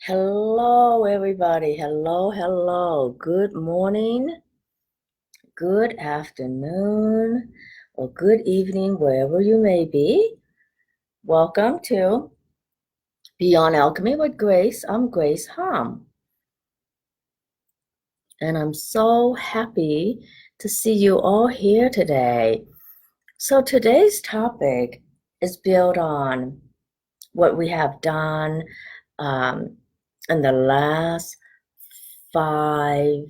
Hello, everybody. Hello, hello. Good morning, good afternoon, or good evening, wherever you may be. Welcome to Beyond Alchemy with Grace. I'm Grace Hom, and I'm so happy to see you all here today. So, today's topic is built on what we have done um, in the last 5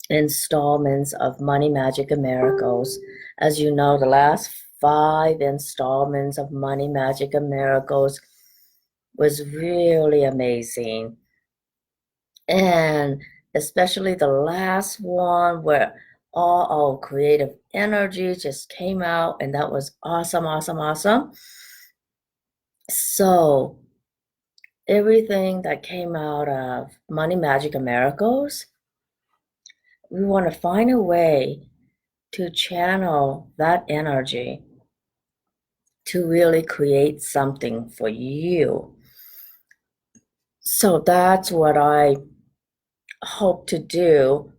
installments of Money, Magic, and Miracles. As you know, the last 5 installments of Money, Magic, and Miracles was really amazing. And especially the last one where all our creative energy just came out, and that was awesome, awesome, awesome. So, everything that came out of Money, Magic, and Miracles, we want to find a way to channel that energy to really create something for you. So that's what I hope to do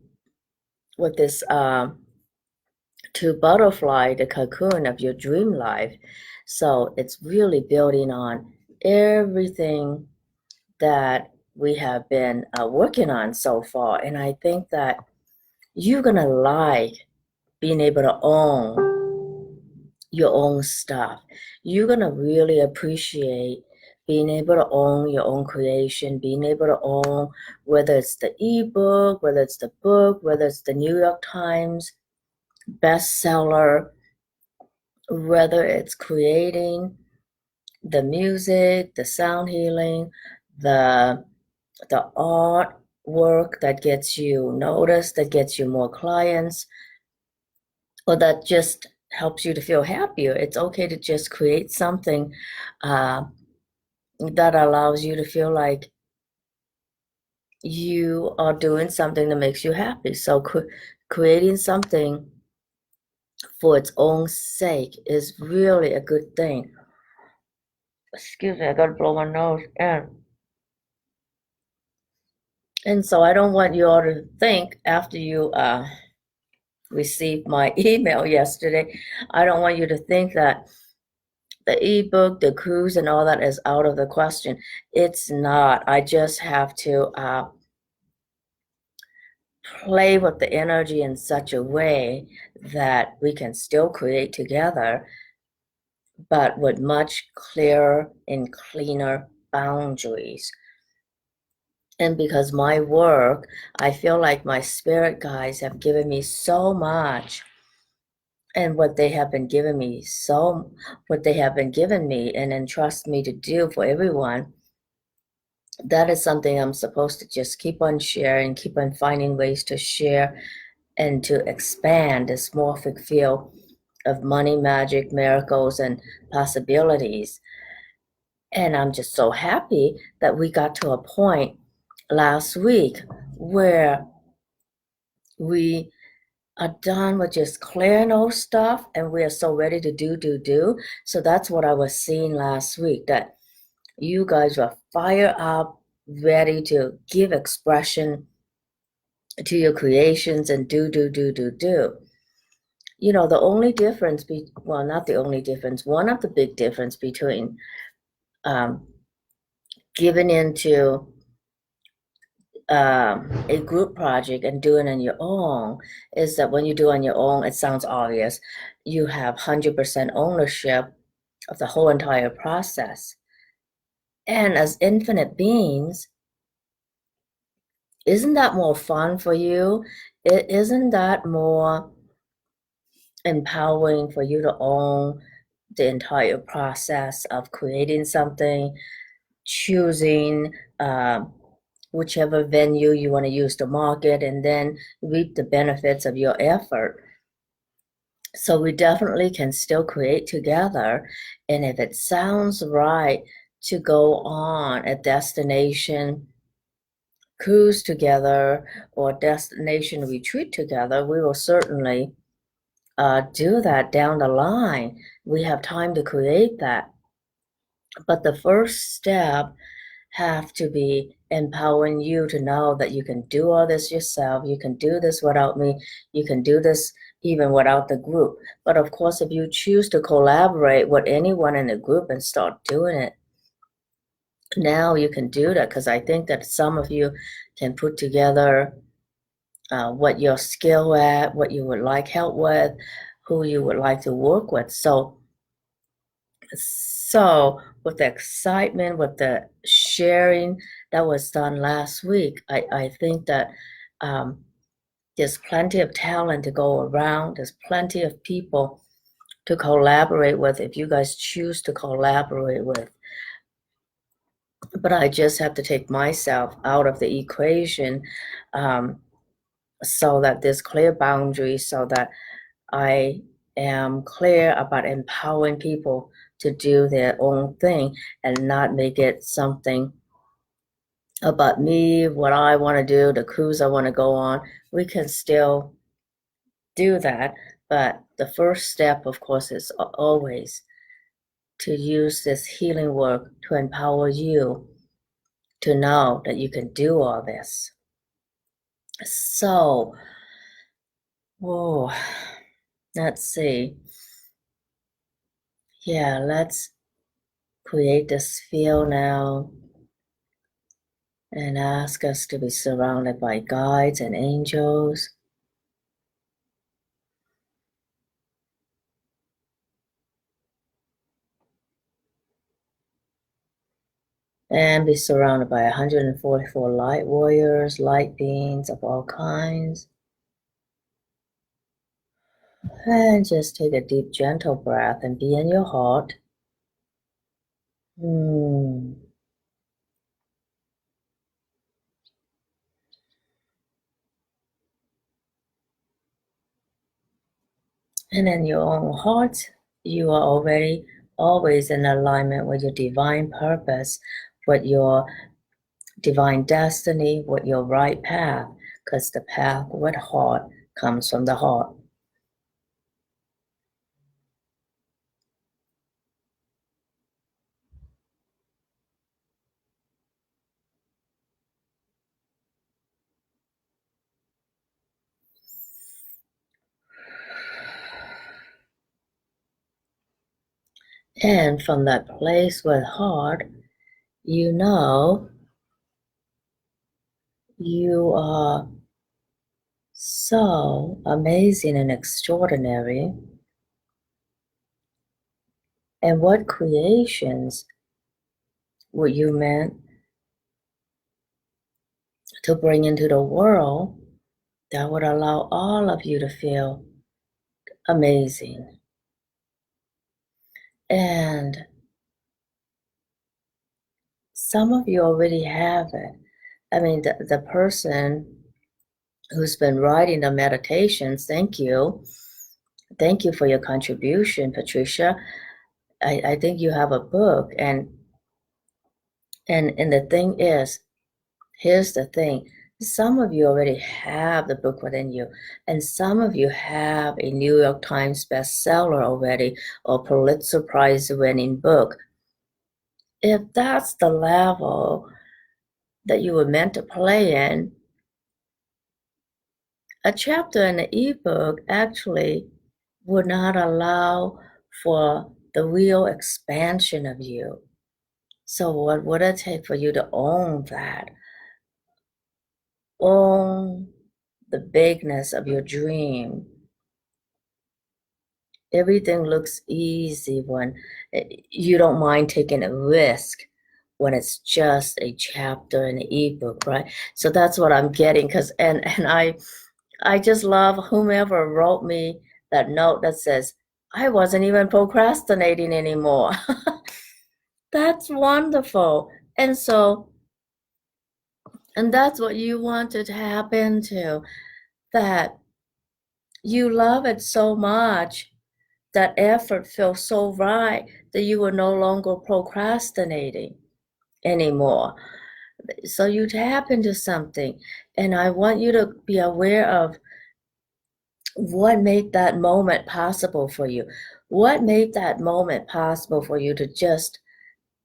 with this to butterfly the cocoon of your dream life. So it's really building on everything that we have been working on so far. And I think that you're going to like being able to own your own stuff. You're going to really appreciate being able to own your own creation, being able to own whether it's the ebook, whether it's the book, whether it's the New York Times bestseller, whether it's creating the music, the sound healing, the artwork that gets you noticed, that gets you more clients, or that just helps you to feel happier. It's okay to just create something uh, that allows you to feel like you are doing something that makes you happy. So creating something for its own sake is really a good thing. Excuse me, I gotta blow my nose in. And so I don't want you all to think after you received my email yesterday, I don't want you to think that the ebook, the cruise, and all that is out of the question. It's not. I just have to play with the energy in such a way that we can still create together, but with much clearer and cleaner boundaries. And because my work, I feel like my spirit guides have given me so much, and what they have been giving me, and entrust me to do for everyone, that is something I'm supposed to just keep on sharing, keep on finding ways to share and to expand this morphic field of money, magic, miracles, and possibilities. And I'm just so happy that we got to a point last week where we are done with just clearing old stuff and we are so ready to do. So that's what I was seeing last week, that you guys were fired up, ready to give expression to your creations and do. You know, the only difference, well, not the only difference, one of the big difference between um, giving into a group project and doing on your own is that when you do on your own, it sounds obvious, you have 100% ownership of the whole entire process. And as infinite beings, isn't that more fun for you? Isn't that more empowering for you to own the entire process of creating something, choosing whichever venue you want to use to market, and then reap the benefits of your effort? So we definitely can still create together. And if it sounds right to go on a destination cruise together or destination retreat together, we will certainly do that down the line. We have time to create that. But the first step have to be empowering you to know that you can do all this yourself. You can do this without me. You can do this even without the group. But of course, if you choose to collaborate with anyone in the group and start doing it, now you can do that, because I think that some of you can put together what your skill at, what you would like help with, who you would like to work with. So with the excitement, with the sharing that was done last week, I think that there's plenty of talent to go around. There's plenty of people to collaborate with if you guys choose to collaborate with. But I just have to take myself out of the equation, so that there's clear boundaries, so that I am clear about empowering people to do their own thing and not make it something about me, what I want to do, the cruise I want to go on. We can still do that, but the first step, of course, is always to use this healing work to empower you to know that you can do all this. So, whoa, let's see. Yeah, let's create this field now and ask us to be surrounded by guides and angels. And be surrounded by 144 light warriors, light beings of all kinds. And just take a deep, gentle breath and be in your heart. And in your own heart, you are already always in alignment with your divine purpose, with your divine destiny, with your right path, because the path with heart comes from the heart. And from that place with heart, you know you are so amazing and extraordinary. And what creations were you meant to bring into the world that would allow all of you to feel amazing? And some of you already have it. I mean, the person who's been writing the meditations, thank you. Thank you for your contribution, Patricia. I think you have a book, and the thing is, here's the thing. Some of you already have the book within you, and some of you have a New York Times bestseller already, or Pulitzer Prize winning book. If that's the level that you were meant to play in, a chapter in the ebook actually would not allow for the real expansion of you. So what would it take for you to own that? Own the bigness of your dream. Everything looks easy when you don't mind taking a risk when it's just a chapter in the ebook, right? So that's what I'm getting, because and I just love whomever wrote me that note that says, I wasn't even procrastinating anymore. That's wonderful. And that's what you want to tap into, that you love it so much, that effort feels so right that you are no longer procrastinating anymore. So you tap into something, and I want you to be aware of what made that moment possible for you. What made that moment possible for you to just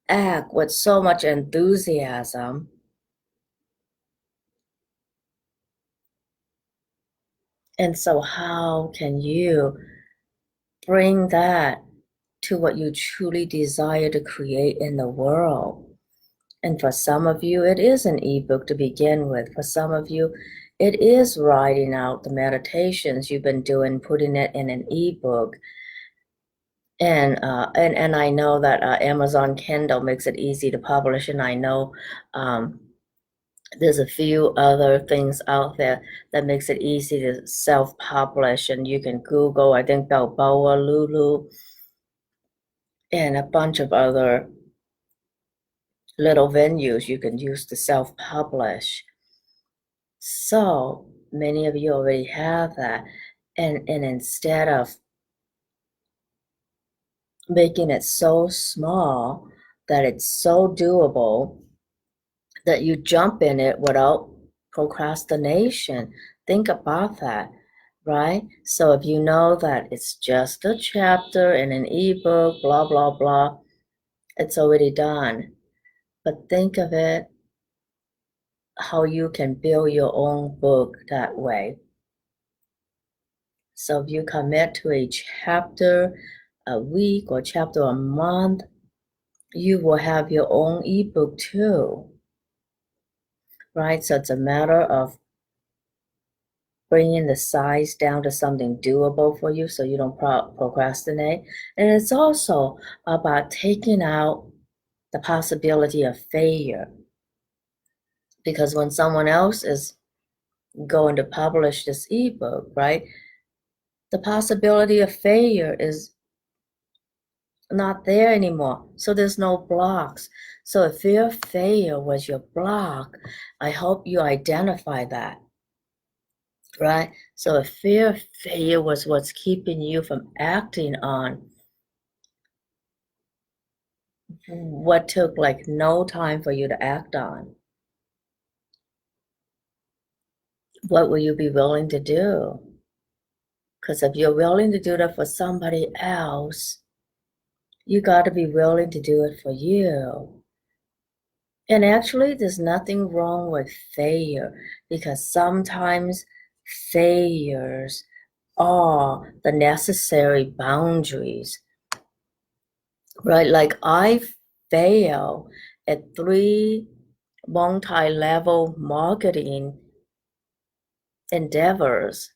act with so much enthusiasm. And so how can you bring that to what you truly desire to create in the world? And for some of you, it is an ebook to begin with. For some of you, it is writing out the meditations you've been doing, putting it in an ebook. And I know that Amazon Kindle makes it easy to publish, and I know there's a few other things out there that makes it easy to self-publish, and you can Google, I think, Balboa, Lulu, and a bunch of other little venues you can use to self-publish. So many of you already have that. And instead of making it so small that it's so doable that you jump in it without procrastination, think about that, right? So if you know that it's just a chapter in an ebook, blah, blah, blah, it's already done. But think of it how you can build your own book that way. So if you commit to a chapter a week or chapter a month, you will have your own ebook too, right? So it's a matter of bringing the size down to something doable for you so you don't procrastinate. And it's also about taking out the possibility of failure. Because when someone else is going to publish this ebook, right, the possibility of failure is not there anymore. So there's no blocks. So if fear of failure was your block, I hope you identify that, right? So if fear of failure was what's keeping you from acting on what took like no time for you to act on, what will you be willing to do? Because if you're willing to do that for somebody else, you got to be willing to do it for you. And actually, there's nothing wrong with failure because sometimes failures are the necessary boundaries, right? Like I fail at 3 multi-level marketing endeavors.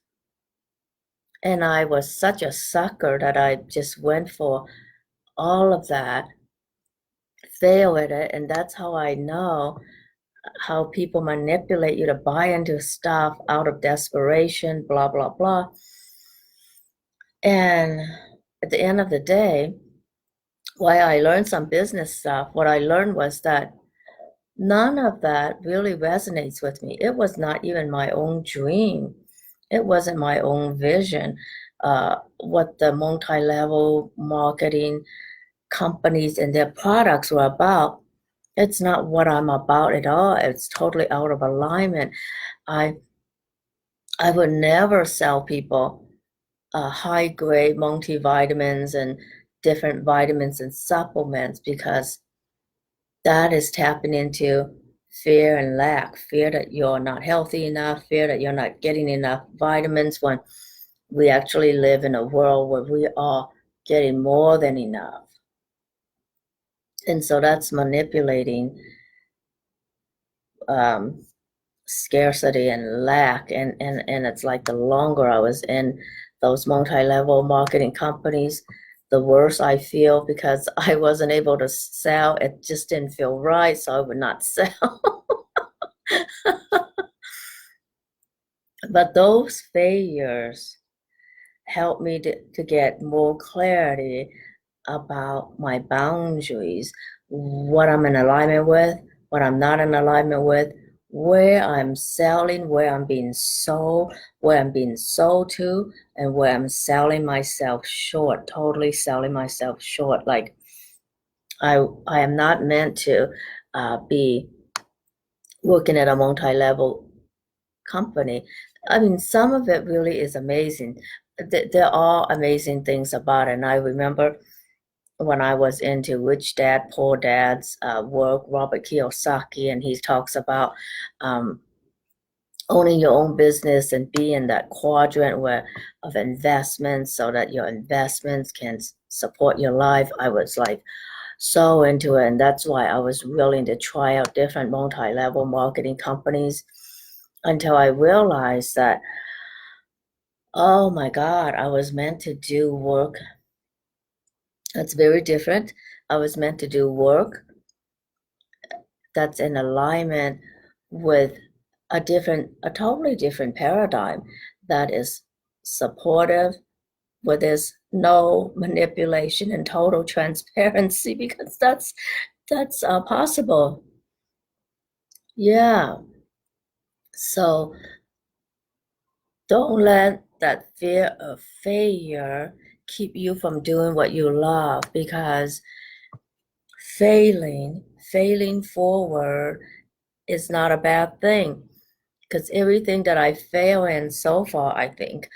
And I was such a sucker that I just went for all of that, fail at it. And that's how I know how people manipulate you to buy into stuff out of desperation, blah, blah, blah. And at the end of the day, why I learned some business stuff, what I learned was that none of that really resonates with me. It was not even my own dream. It wasn't my own vision. What the multi-level marketing companies and their products were about. It's not what I'm about at all. It's totally out of alignment. I I would never sell people high grade multivitamins and different vitamins and supplements because that is tapping into fear and lack, fear that you're not healthy enough, fear that you're not getting enough vitamins when we actually live in a world where we are getting more than enough. And so that's manipulating um, scarcity and lack. And it's like the longer I was in those multi-level marketing companies, the worse I feel because I wasn't able to sell. It just didn't feel right, so I would not sell. But those failures helped me to get more clarity about my boundaries, what I'm in alignment with, what I'm not in alignment with, where I'm selling, where I'm being sold, where I'm being sold to, and where I'm selling myself short, totally selling myself short. Like I am not meant to be working at a multi-level company. I mean, some of it really is amazing. There are amazing things about it. And I remember when I was into Rich Dad, Poor Dad's work, Robert Kiyosaki, and he talks about um, owning your own business and be in that quadrant where of investments so that your investments can support your life. I was like so into it, and that's why I was willing to try out different multi-level marketing companies until I realized that, oh my God, I was meant to do work that's very different. I was meant to do work that's in alignment with a totally different paradigm that is supportive, where there's no manipulation and total transparency, because that's possible. Yeah. So don't let that fear of failure keep you from doing what you love, because failing forward is not a bad thing. Because everything that I fail in so far, I think,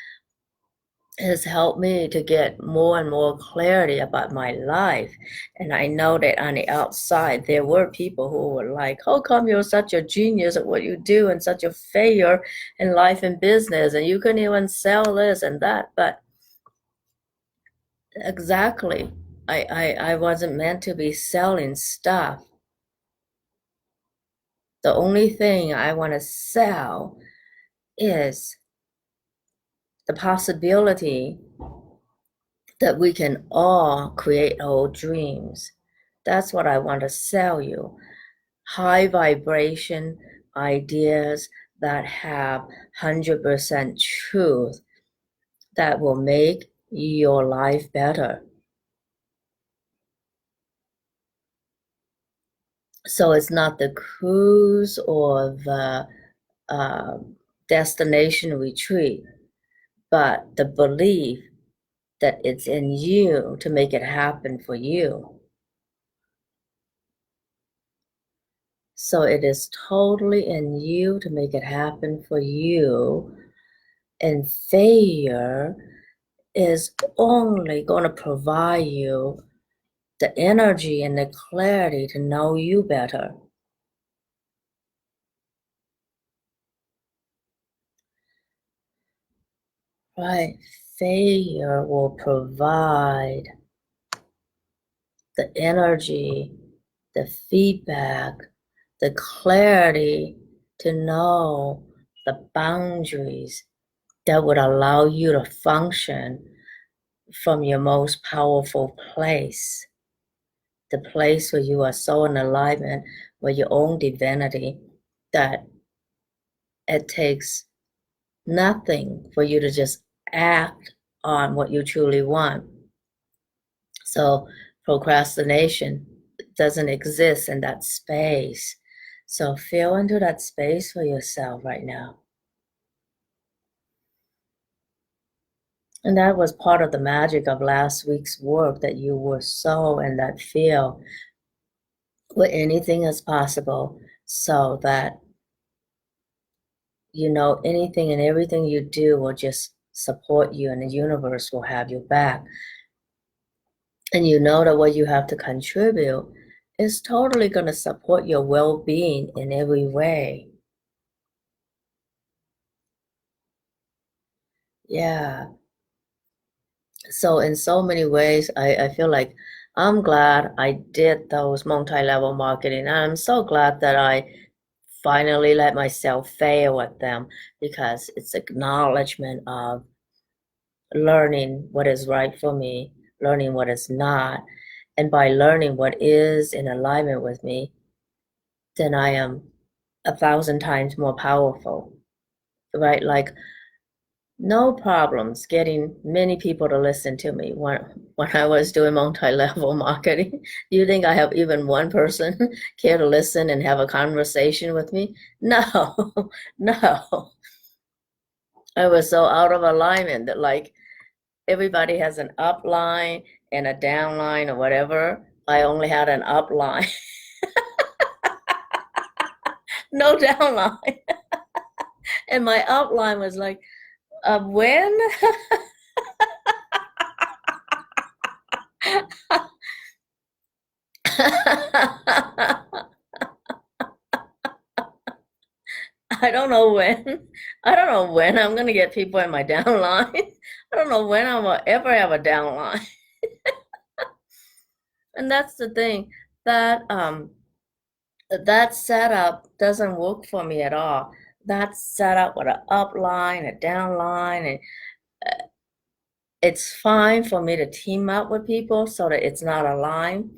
has helped me to get more and more clarity about my life. And I know that on the outside, there were people who were like, how come you're such a genius at what you do and such a failure in life and business, and you can even sell this and that? But exactly, I wasn't meant to be selling stuff. The only thing I want to sell is the possibility that we can all create our dreams. That's what I want to sell you. High vibration ideas that have 100% truth that will make your life better. So it's not the cruise or the uh, destination retreat, but the belief that it's in you to make it happen for you. So it is totally in you to make it happen for you. And failure is only going to provide you the energy and the clarity to know you better. Right? Failure will provide the energy, the feedback, the clarity to know the boundaries that would allow you to function from your most powerful place, the place where you are so in alignment with your own divinity that it takes nothing for you to just act on what you truly want. So procrastination doesn't exist in that space. So feel into that space for yourself right now. And that was part of the magic of last week's work, that you were so in that feel where anything is possible, so that you know anything and everything you do will just support you, and the universe will have your back. And you know that what you have to contribute is totally going to support your well-being in every way. Yeah. So in so many ways, I feel like I'm glad I did those multi-level marketing. And I'm so glad that I finally let myself fail at them, because it's acknowledgement of learning what is right for me, learning what is not. And by learning what is in alignment with me, then I am 1,000 times more powerful, right? Like, no problems getting many people to listen to me when I was doing multi-level marketing. Do you think I have even one person care to listen and have a conversation with me? No, no. I was so out of alignment that, like, everybody has an up line and a down line or whatever. I only had an up line, no down line. And my up line was like, when? I don't know when. I don't know when I'm gonna get people in my downline. I don't know when I will ever have a downline. And that's the thing that that setup doesn't work for me at all. That setup with an upline, a downline, and it's fine for me to team up with people so that it's not a line.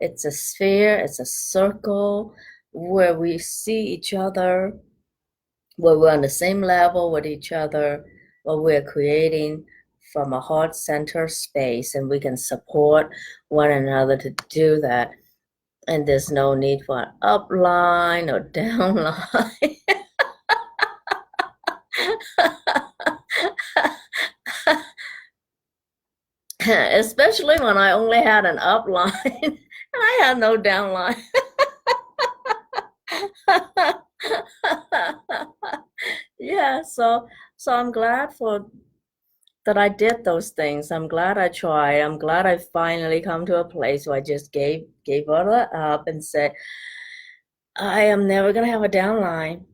It's a sphere, it's a circle where we see each other, where we're on the same level with each other, where we're creating from a heart center space and we can support one another to do that. And there's no need for an upline or downline. Especially when I only had an upline and I had no downline. Yeah, so I'm glad for that I did those things. I'm glad I tried. I'm glad I finally come to a place where I just gave all that up and said, I am never gonna have a downline.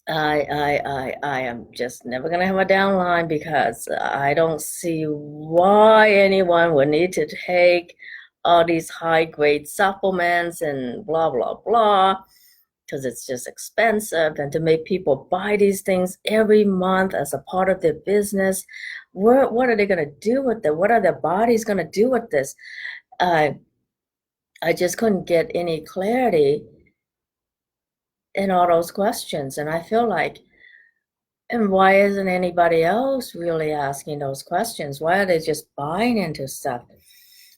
I am just never gonna have a downline because I don't see why anyone would need to take all these high grade supplements and blah blah blah because it's just expensive and to make people buy these things every month as a part of their business. What are they gonna do with it? What are their bodies gonna do with this? I I just couldn't get any clarity in all those questions, and I feel like and why isn't anybody else really asking those questions? Why are they just buying into stuff?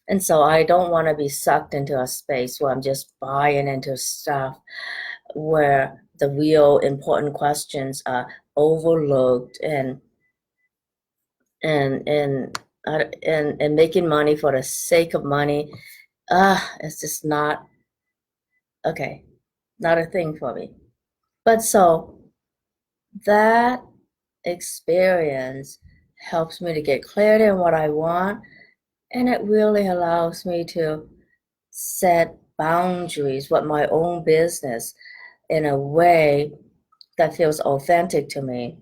And so I don't want to be sucked into a space where I'm just buying into stuff where the real important questions are overlooked and making money for the sake of money. It's just not okay, not a thing for me. But so that experience helps me to get clarity on what I want, and it really allows me to set boundaries with my own business in a way that feels authentic to me.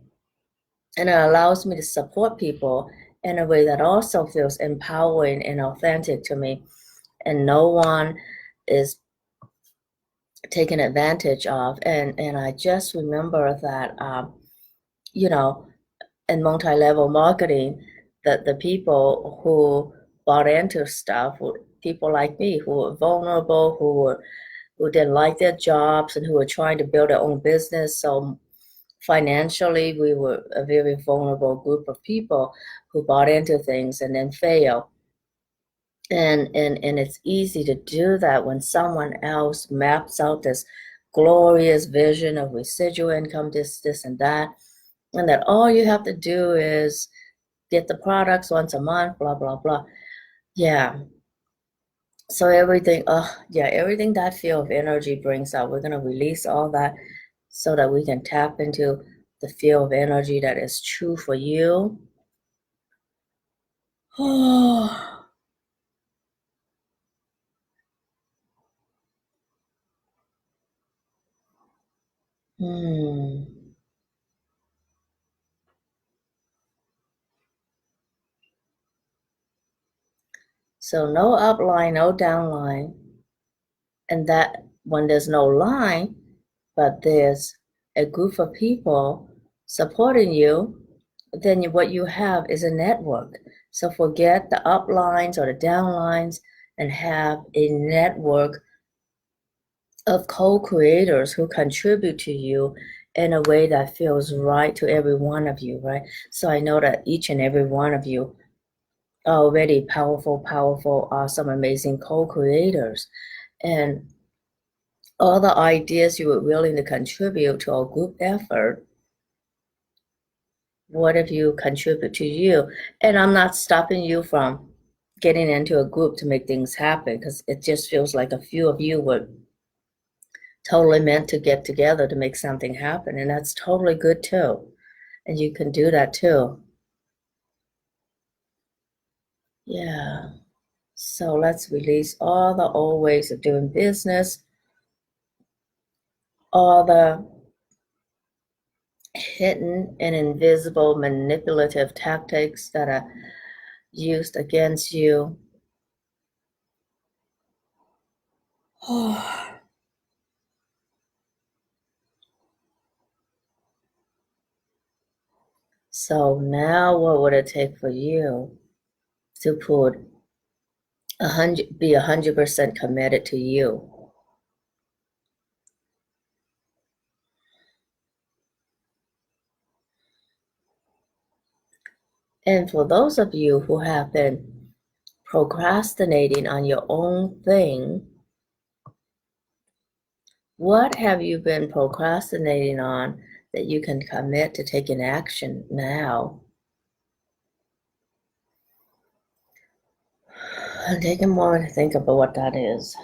And it allows me to support people in a way that also feels empowering and authentic to me. And no one is taken advantage of. And I just remember that, you know, in multi-level marketing, that the people who bought into stuff were people like me who were vulnerable, who didn't like their jobs and who were trying to build their own business. So financially, we were a very vulnerable group of people who bought into things and then fail. And it's easy to do that when someone else maps out this glorious vision of residual income, this and that, and that all you have to do is get the products once a month, blah blah blah. Yeah. So everything, yeah, everything that field of energy brings out, we're gonna release all that so that we can tap into the field of energy that is true for you. Oh, hmm. So no upline, no downline. And that when there's no line, but there's a group of people supporting you, then what you have is a network. So forget the uplines or the downlines and have a network of co-creators who contribute to you in a way that feels right to every one of you, right? So I know that each and every one of you are already powerful, awesome, amazing co-creators. And all the ideas you were willing to contribute to a group effort, what if you contribute to you? And I'm not stopping you from getting into a group to make things happen because it just feels like a few of you were totally meant to get together to make something happen. And that's totally good too. And you can do that too. Yeah. So let's release all the old ways of doing business, all the hidden and invisible manipulative tactics that are used against you. So now what would it take for you to be 100% committed to you? And for those of you who have been procrastinating on your own thing, what have you been procrastinating on that you can commit to taking action now? And take a moment to think about what that is.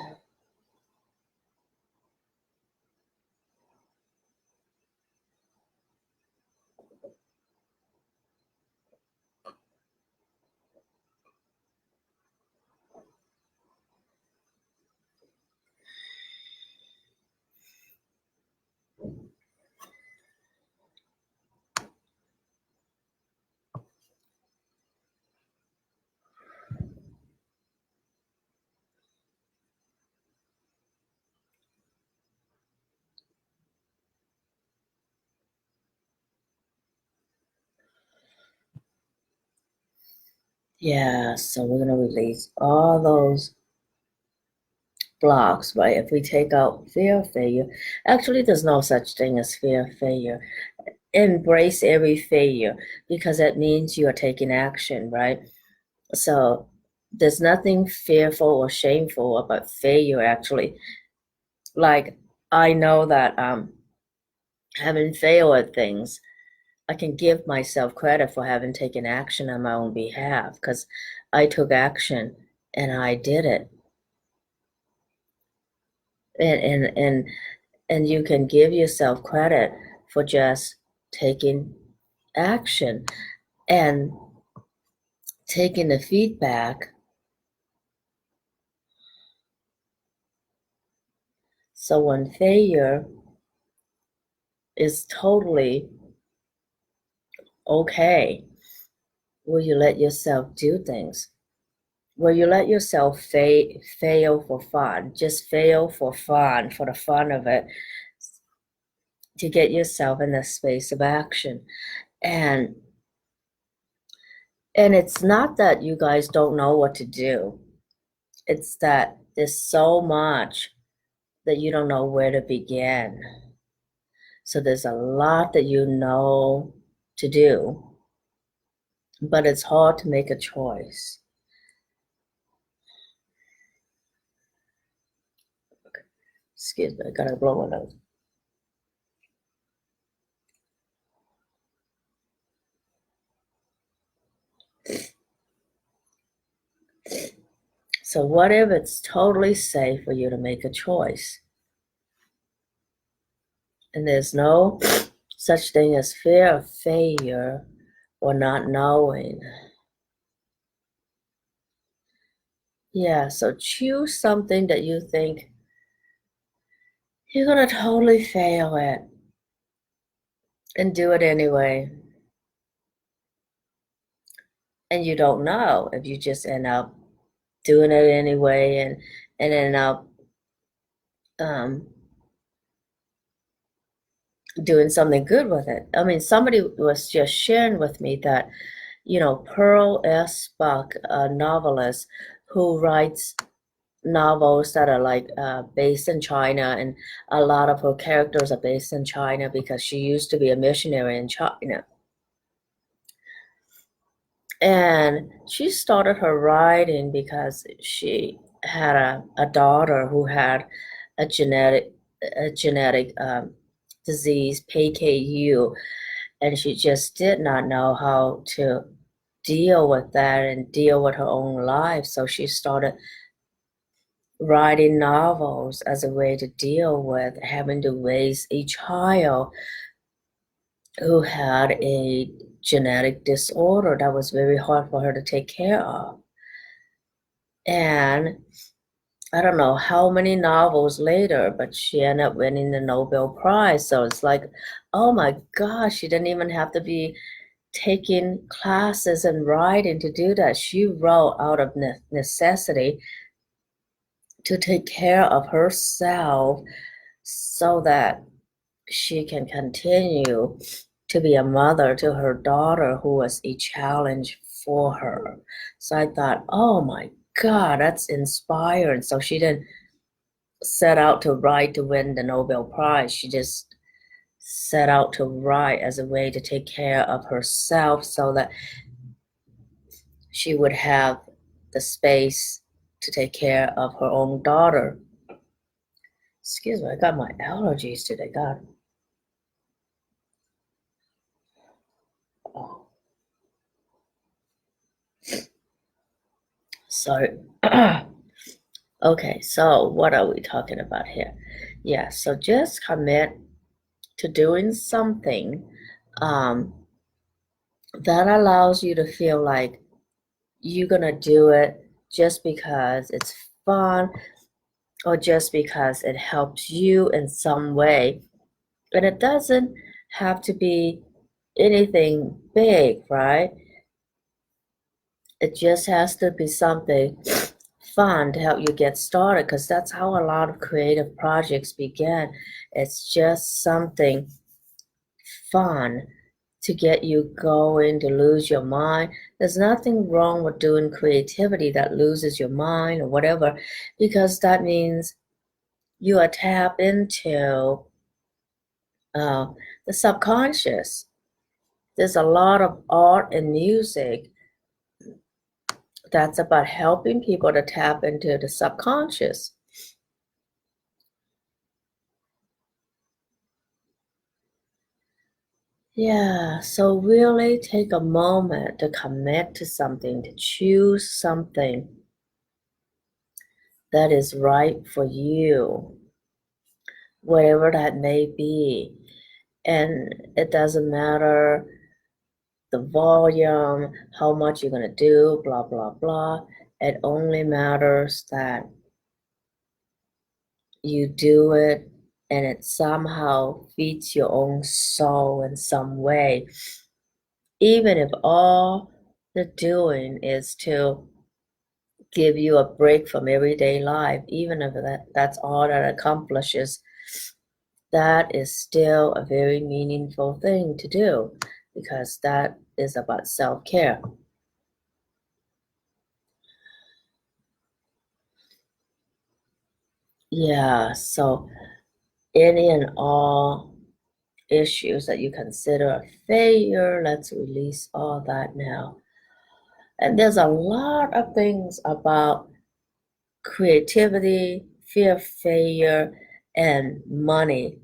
Yeah, so we're going to release all those blocks, right? If we take out fear of failure, actually, there's no such thing as fear of failure. Embrace every failure because that means you are taking action, right? So there's nothing fearful or shameful about failure, actually. Like, I know that having failed at things, I can give myself credit for having taken action on my own behalf because I took action and I did it. And you can give yourself credit for just taking action and taking the feedback. So when failure is totally okay, will you let yourself do things? Will you let yourself fail for fun? Just fail for fun, for the fun of it, to get yourself in the space of action. And it's not that you guys don't know what to do. It's that there's so much that you don't know where to begin. So there's a lot that you know to do, but it's hard to make a choice. Excuse me, I gotta blow my nose. So what if it's totally safe for you to make a choice? And there's no such thing as fear of failure or not knowing. Yeah, so choose something that you think you're gonna totally fail at and do it anyway. And you don't know if you just end up doing it anyway and end up um, doing something good with it. I mean, somebody was just sharing with me that, Pearl S. Buck, a novelist who writes novels that are like based in China, and a lot of her characters are based in China because she used to be a missionary in China. And she started her writing because she had a daughter who had a genetic disease, PKU, and she just did not know how to deal with that and deal with her own life. So she started writing novels as a way to deal with having to raise a child who had a genetic disorder that was very hard for her to take care of. And I don't know how many novels later, but she ended up winning the Nobel Prize. So it's like, oh my gosh, she didn't even have to be taking classes and writing to do that. She wrote out of necessity to take care of herself so that she can continue to be a mother to her daughter who was a challenge for her. So I thought, oh my God, that's inspiring. So she didn't set out to write to win the Nobel Prize. She just set out to write as a way to take care of herself so that she would have the space to take care of her own daughter. Excuse me, I got my allergies today. God. Oh. So, okay, so what are we talking about here? Yeah, so just commit to doing something um, that allows you to feel like you're gonna do it just because it's fun or just because it helps you in some way. And it doesn't have to be anything big, right? It just has to be something fun to help you get started because that's how a lot of creative projects begin. It's just something fun to get you going, to lose your mind. There's nothing wrong with doing creativity that loses your mind or whatever, because that means you are tap into uh, the subconscious. There's a lot of art and music that's about helping people to tap into the subconscious. Yeah, so really take a moment to commit to something, to choose something that is right for you, whatever that may be. And it doesn't matter the volume, how much you're going to do, blah, blah, blah. It only matters that you do it and it somehow feeds your own soul in some way. Even if all the doing is to give you a break from everyday life, even if that's all that accomplishes, that is still a very meaningful thing to do because that is about self-care. Yeah, so any and all issues that you consider a failure, let's release all that now. And there's a lot of things about creativity, fear of failure, and money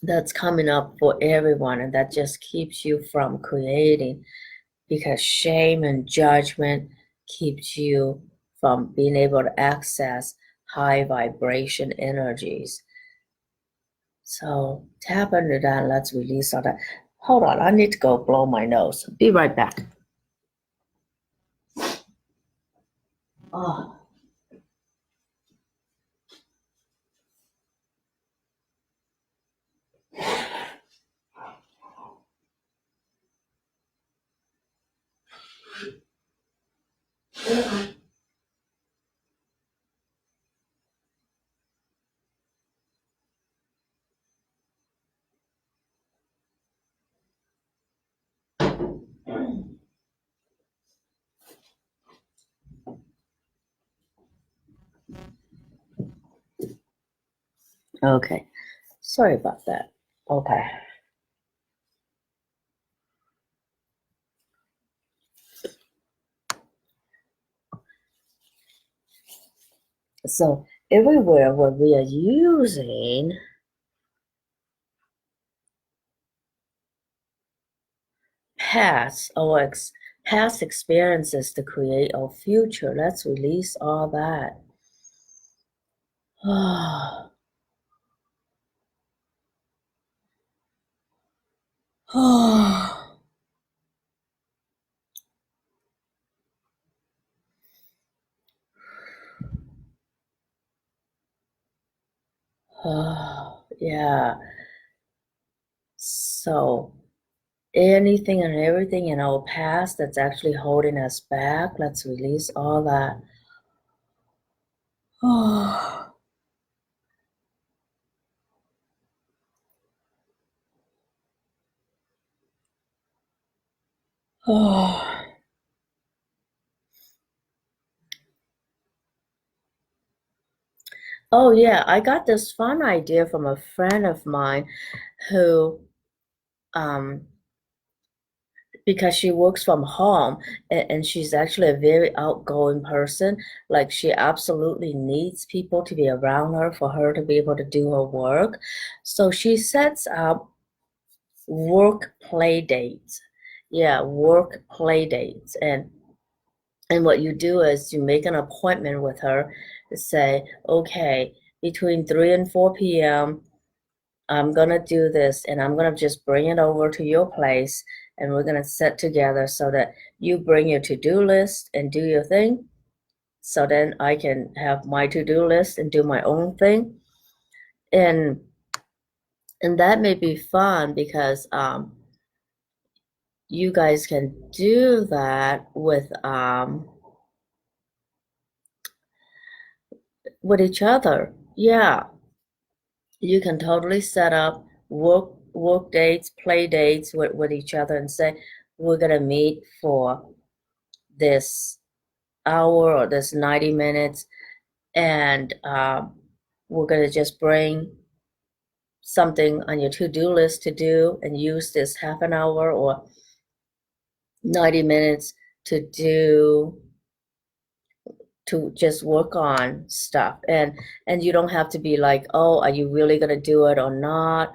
that's coming up for everyone, and that just keeps you from creating because shame and judgment keeps you from being able to access high vibration energies. So tap into that and let's release all that. Hold on, I need to go blow my nose. Be right back. Oh. Okay, sorry about that. Okay. So everywhere where we are using past or past experiences to create our future, let's release all that. Oh, yeah. So anything and everything in our past that's actually holding us back, let's release all that. Oh, oh. Oh yeah, I got this fun idea from a friend of mine who um because she works from home and she's actually a very outgoing person. Like she absolutely needs people to be around her for her to be able to do her work. So she sets up work play dates. Yeah, work play dates. And what you do is you make an appointment with her to say, okay, between 3 and 4 p.m. I'm gonna do this and I'm gonna just bring it over to your place and we're gonna sit together so that you bring your to-do list and do your thing. So then I can have my to-do list and do my own thing. And and that may be fun because you guys can do that with each other. Yeah. You can totally set up work dates, play dates with each other and say, we're gonna meet for this hour or this 90 minutes and we're gonna just bring something on your to-do list to do and use this half an hour or 90 minutes to do to just work on stuff and you don't have to be like, oh, are you really gonna do it or not?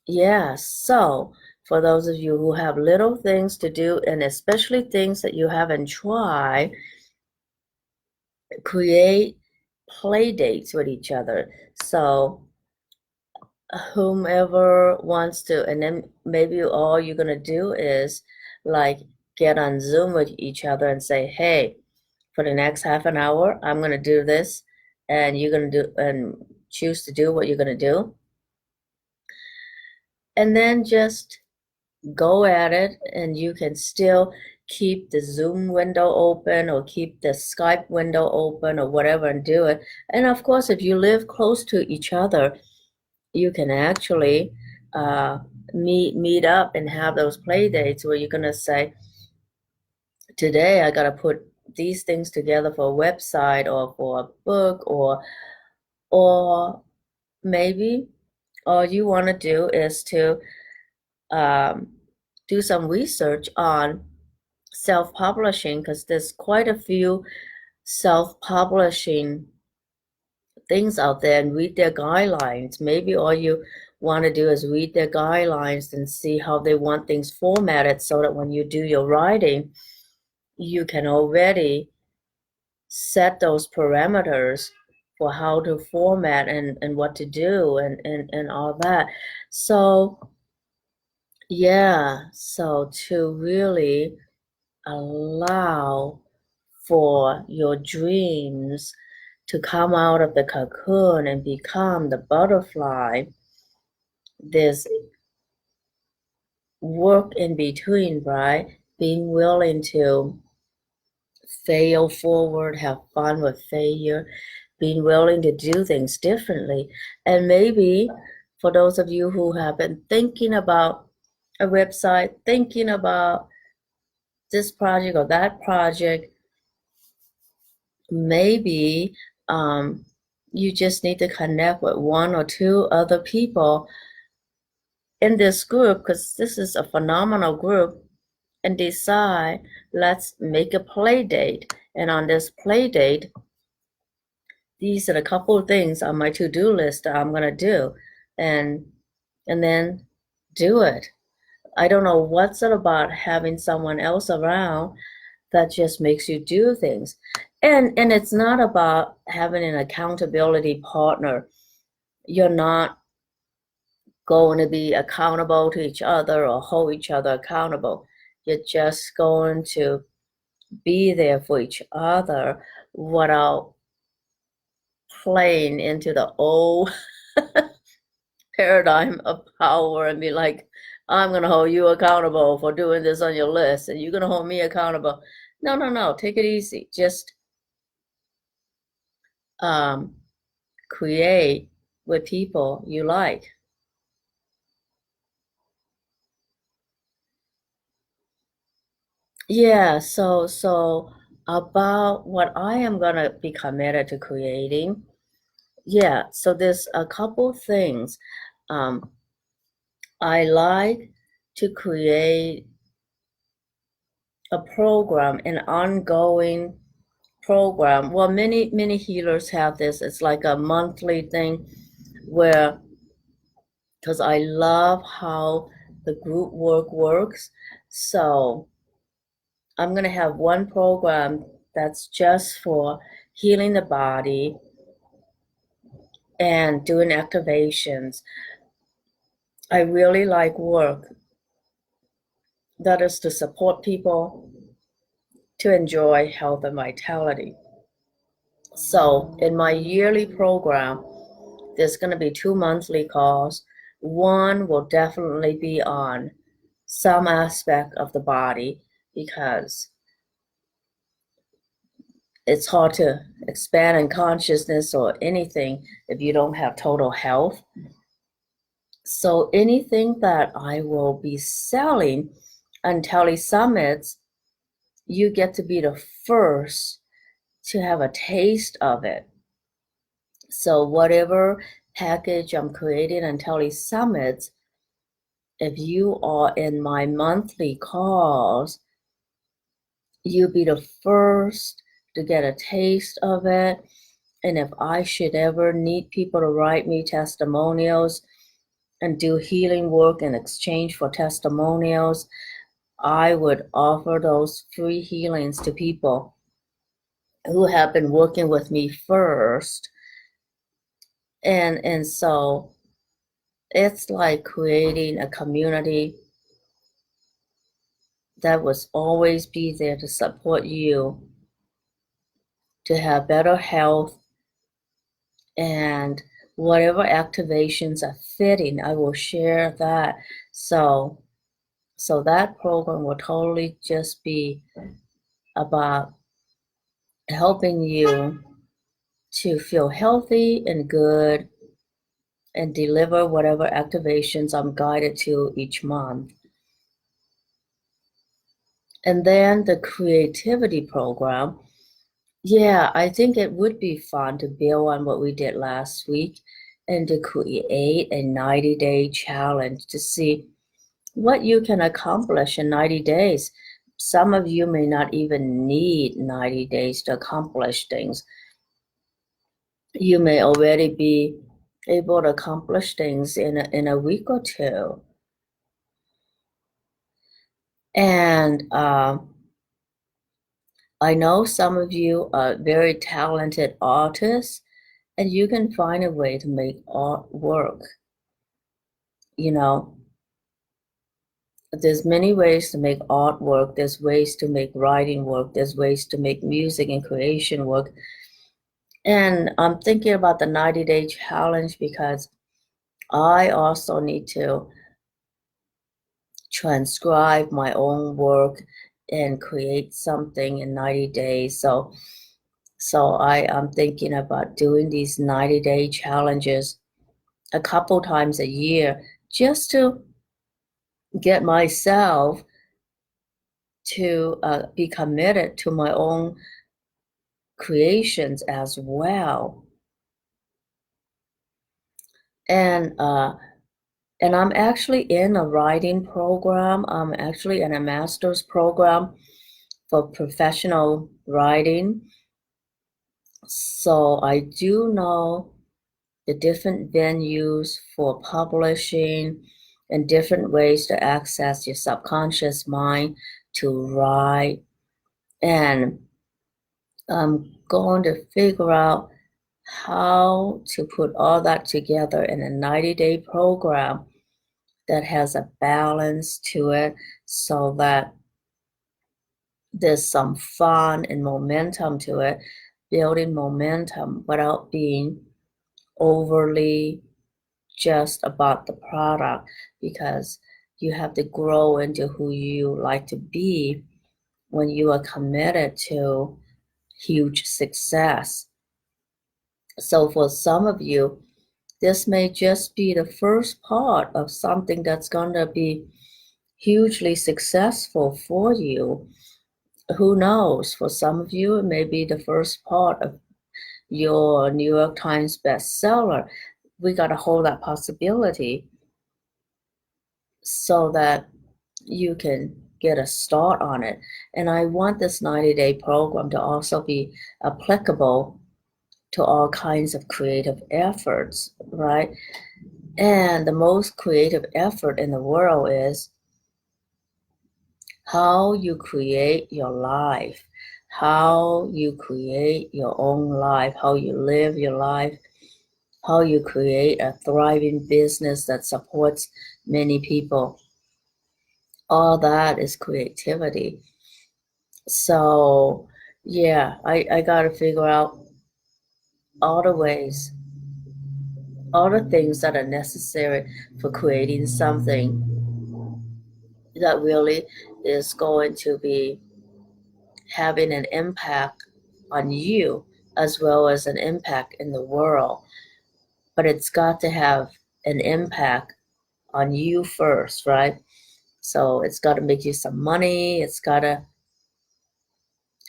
Yeah, so for those of you who have little things to do, and especially things that you haven't tried, create play dates with each other. So whomever wants to, and then maybe all you're gonna do is like get on Zoom with each other and say, hey, for the next half an hour, I'm gonna do this, and you're gonna do and choose to do what you're gonna do. And then just go at it and you can still keep the Zoom window open or keep the Skype window open or whatever and do it. And of course, if you live close to each other, you can actually uh, meet up and have those play dates where you're gonna say, today I gotta put these things together for a website or for a book or maybe all you want to do is to um, do some research on self-publishing because there's quite a few self-publishing things out there and read their guidelines. Maybe all you want to do is read their guidelines and see how they want things formatted so that when you do your writing, you can already set those parameters for how to format and what to do and all that. So yeah, so to really allow for your dreams to come out of the cocoon and become the butterfly, there's work in between, right? Being willing to fail forward, have fun with failure, being willing to do things differently. And maybe for those of you who have been thinking about a website, thinking about this project or that project, maybe you just need to connect with one or two other people in this group because this is a phenomenal group and decide, let's make a play date. And on this play date, these are a couple of things on my to-do list that I'm gonna do, and and then do it. I don't know what's it about having someone else around that just makes you do things. And it's not about having an accountability partner. You're not going to be accountable to each other or hold each other accountable. You're just going to be there for each other without plane into the old paradigm of power and be like, I'm going to hold you accountable for doing this on your list, and you're going to hold me accountable. No, no, no. Take it easy. Just create with people you like. Yeah, so about what I am gonna be committed to creating. Yeah, so there's a couple things. Um, I like to create a program, an ongoing program. Well, many healers have this. It's like a monthly thing where, because I love how the group work works. So I'm going to have one program that's just for healing the body and doing activations. I really like work that is to support people to enjoy health and vitality. So in my yearly program, there's going to be 2 monthly calls. One will definitely be on some aspect of the body because it's hard to expand in consciousness or anything if you don't have total health. So anything that I will be selling on Tele Summits, you get to be the first to have a taste of it. So whatever package I'm creating on Tele Summits, if you are in my monthly calls, you'll be the first to get a taste of it. And if I should ever need people to write me testimonials and do healing work in exchange for testimonials, I would offer those free healings to people who have been working with me first. And so it's like creating a community that will always be there to support you to have better health, and whatever activations are fitting, I will share that. So that program will totally just be about helping you to feel healthy and good and deliver whatever activations I'm guided to each month. And then the creativity program. Yeah, I think it would be fun to build on what we did last week and to create a 90-day challenge to see what you can accomplish in 90 days. Some of you may not even need 90 days to accomplish things. You may already be able to accomplish things in a week or two. And I know some of you are very talented artists, and you can find a way to make art work. You know, there's many ways to make art work. There's ways to make writing work. There's ways to make music and creation work. And I'm thinking about the 90-day challenge because I also need to transcribe my own work and create something in 90 days. So I am thinking about doing these 90-day challenges a couple times a year just to get myself to be committed to my own creations as well. And I'm actually in a writing program. I'm actually in a master's program for professional writing. So I do know the different venues for publishing and different ways to access your subconscious mind to write. And I'm going to figure out how to put all that together in a 90-day program that has a balance to it so that there's some fun and momentum to it. building momentum without being overly just about the product, because you have to grow into who you like to be when you are committed to huge success. So for some of you, this may just be the first part of something that's going to be hugely successful for you. Who knows? For some of you, it may be the first part of your New York Times bestseller. We got to hold that possibility so that you can get a start on it. And I want this 90-day program to also be applicable to all kinds of creative efforts, right? And the most creative effort in the world is how you create your life, how you create your own life, how you live your life, how you create a thriving business that supports many people. All that is creativity. So, yeah, I got to figure out all the ways, all the things that are necessary for creating something that really is going to be having an impact on you as well as an impact in the world. But it's got to have an impact on you first, right? So it's got to make you some money. It's got to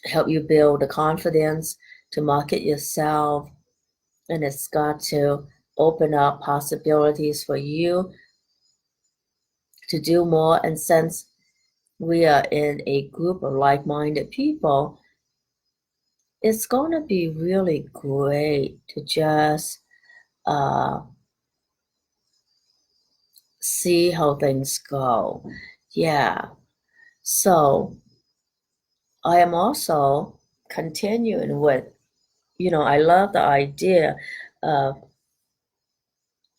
help you build the confidence to market yourself. And it's got to open up possibilities for you to do more. And since we are in a group of like-minded people, it's going to be really great to just see how things go. Yeah. So I am also continuing with, I love the idea of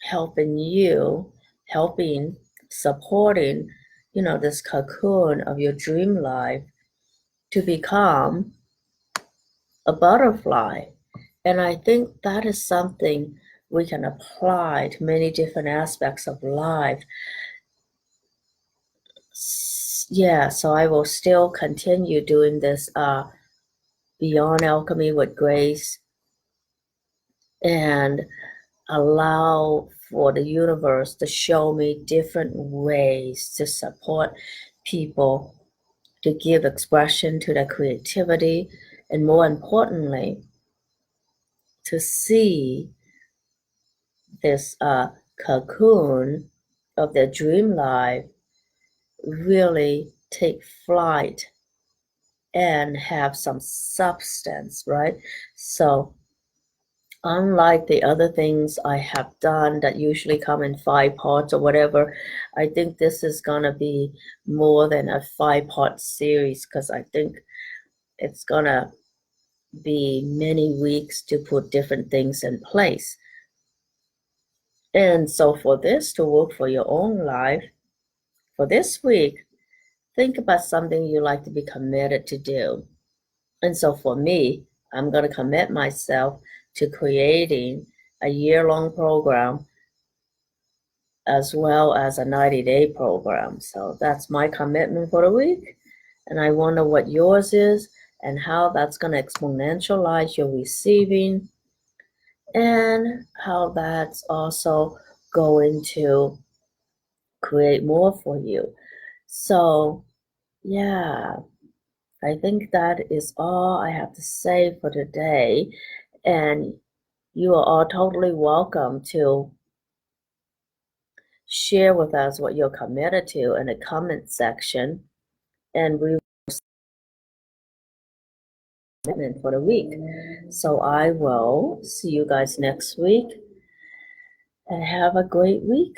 helping you, helping, supporting, this cocoon of your dream life to become a butterfly. And I think that is something we can apply to many different aspects of life. Yeah, so I will still continue doing this Beyond Alchemy with Grace, and allow for the universe to show me different ways to support people to give expression to their creativity, and more importantly, to see this cocoon of their dream life really take flight and have some substance, right? So unlike the other things I have done that usually come in 5 parts or whatever, I think this is gonna be more than a 5-part series, because I think it's gonna be many weeks to put different things in place. And so for this to work for your own life, for this week, think about something you like to be committed to do. And so for me, I'm going to commit myself to creating a year-long program as well as a 90-day program. So that's my commitment for the week. And I wonder what yours is and how that's going to exponentialize your receiving, and how that's also going to create more for you. So, yeah, I think that is all I have to say for today. And you are all totally welcome to share with us what you're committed to in the comment section. And we will commitment for the week. So I will see you guys next week, and have a great week.